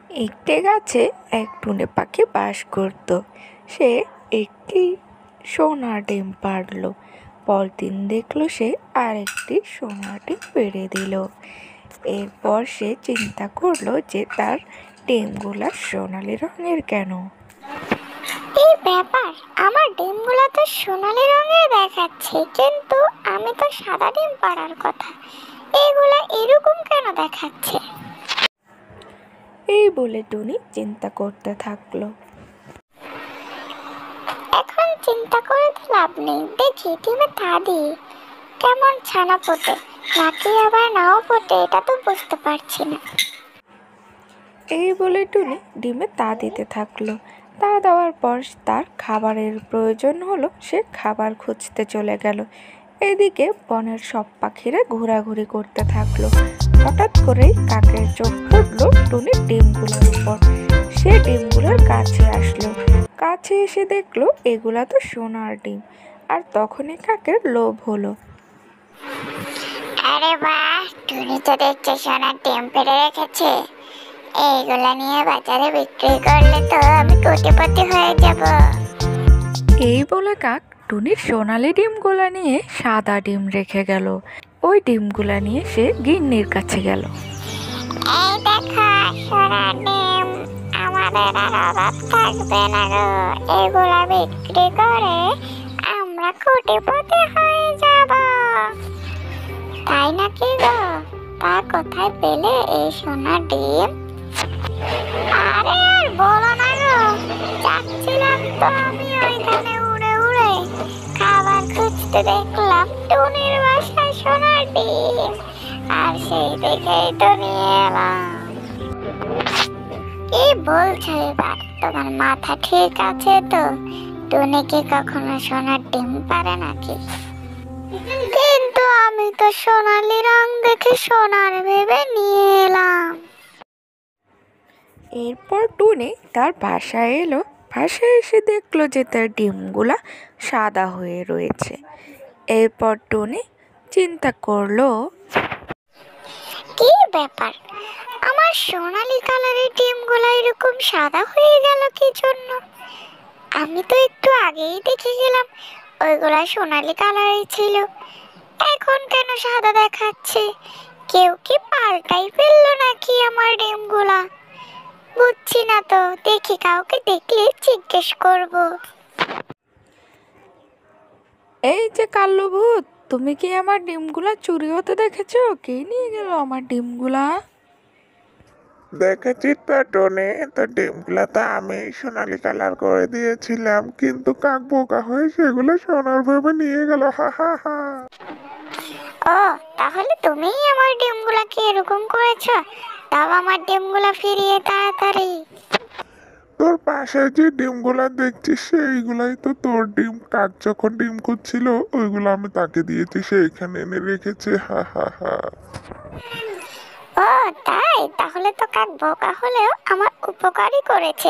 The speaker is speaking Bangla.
একটি গাছে এক টুনি পাখি বাস করত। সে একটি সোনার ডিম পাড়ল। পরদিন দেখলো সে আরেকটি সোনার ডিম পেড়ে দিল। এরপর সে চিন্তা করলো যে তার ডিমগুলা সোনালি রঙের কেন। এই ব্যাপার, আমার ডিমগুলো তো সোনালী রঙের দেখাচ্ছে, কিন্তু আমি তো সাদা ডিম পাড়ার কথা। এগুলা এরকম কেন দেখাচ্ছে? এই বলে টুনি চিন্তা করতে থাকলো। এখন চিন্তা করে তো লাভ নেই, দেখি ডিমে তা দিই কেমন ছানা ফোটে নাকি আবার নাও ফোটে, এটা তো বুঝতে পারছি না। এই বলে টুনি ডিমে তা দিতে থাকলো। তা দেওয়ার পর তার খাবারের প্রয়োজন হলো, সে খাবার খুঁজতে চলে গেল। এদিকে বনের সব পাখিরা ঘোরাঘুরি করতে থাকলো। হঠাৎ করেই কাকের চোখ পড়লো টুনির ডিমগুলোর উপর। সে ডিমগুলোর কাছে আসলো। কাছে এসে দেখলো এগুলা তো সোনার ডিম। আর তখনই কাকের লোভ হলো। আরে বাহ, টুনি তো দেখছে সোনার ডিম পেড়ে রেখেছে। এইগুলা নিয়ে বাজারে বিক্রি করলে তো আমি কোটিপতি হয়ে যাব। এই বলে কাক টুনির সোনালি ডিমগুলা নিয়ে সাদা ডিম রেখে গেল। ওই ডিমগুলা নিয়ে সে গিন্নির কাছে গেল। এই দেখো সোনার ডিম, আমাদের আর অভাব থাকবে না গো। এগুলা বিক্রি করে আমরা কোটিপতি হয়ে যাব। তাই নাকি গো? তা কোথায় পেলে এই সোনার ডিম? আরে আর বলো না গো, যাচ্ছিলাম তো আমি ওইখানে উড়ে উড়ে, খাবার খুঁজতে দেখলাম টুনির বাসায় সোনার ডিম, আর সেই দেখেই তো নিয়ে এলাম। কি বলছো এবার? তোমার মাথা ঠিক আছে তো? টুনি কি কখনো সোনার ডিম পারে নাকি? কিন্তু আমি তো সোনালি রং দেখে সোনার ভেবে নিয়ে এলাম। এরপর টুনি তার বাসায় এলো। বাসায় এসে দেখলো যে তার ডিমগুলা সাদা হয়ে রয়েছে। এরপর টুনি চিন্তা করলো, কি ব্যাপার, আমার সোনালি কালারের ডিমগুলো এরকম সাদা হয়ে গেল কি জন্য? আমি তো একটু আগেই দেখে গেলাম ওইগুলা সোনালি কালারের ছিল, এখন কেন সাদা দেখাচ্ছে? কেউ কি পাল্টাই ফেললো নাকি আমার ডিমগুলা? বুঝছি না তো, দেখি কাউকে দেখলে জিজ্ঞেস করব। এই যে কালো ভূত, তুমি কি আমার ডিমগুলা চুরি হতে দেখেছো? কে নিয়ে গেল আমার ডিমগুলা? দেখেছি তো টনি, তো ডিমগুলো তো আমি সোনালি কালার করে দিয়েছিলাম, কিন্তু কাক বোকা হয়ে সেগুলো সোনার ভেবে নিয়ে গেল। হা হা হা। ও, তাহলে তুমিই আমার ডিমগুলাকে এরকম করেছো? দাও আমার ডিমগুলা ফিরিয়ে তাড়াতাড়ি। তোর পাশে যে ডিমগুলা দেখছিস সেইগুলাই তো তোর ডিম। কাক যখন ডিম খুঁজছিল ওইগুলো আমি তাকে দিয়েছি, সে এখানে এনে রেখেছে। হা হা হা। ও তাই, তাহলে তো কাক বোকা হলেও আমার উপকারই করেছে।